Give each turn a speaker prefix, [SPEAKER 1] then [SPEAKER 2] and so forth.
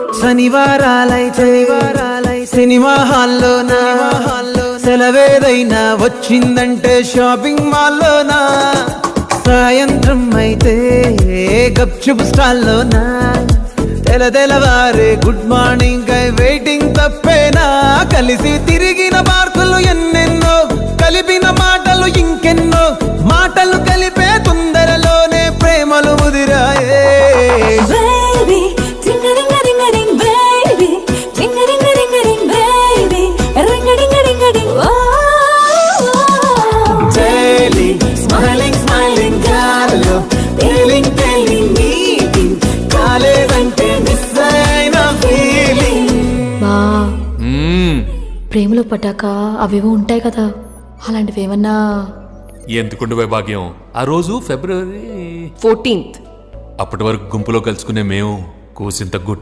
[SPEAKER 1] శనివారాలై cinema హాల్లోనా సెలవేదైనా వచ్చిందంటే shopping మాల్లోనా సాయంత్రం అయితే గప్చుప్ స్టాల్లోనా తెలవారే గుడ్ మార్నింగ్ వెయిటింగ్ తప్పేనా కలిసి తిరిగిన మార్కులు ఎన్నెన్నో కలిపిన మాటలు ఇంకెన్నో మాటలు కలిపే తొందరలోనే ప్రేమలు ముదిరాయే
[SPEAKER 2] ప్రేమలో పడ్డాక అవేవో ఉంటాయి కదా, అలాంటివి ఏమన్నా?
[SPEAKER 3] ఎందుకుండు వైభాగ్యం, ఆ రోజు February
[SPEAKER 2] 14th.
[SPEAKER 3] అప్పటి వరకు గుంపులో కలుసుకునే మేము కూసింత గుడ్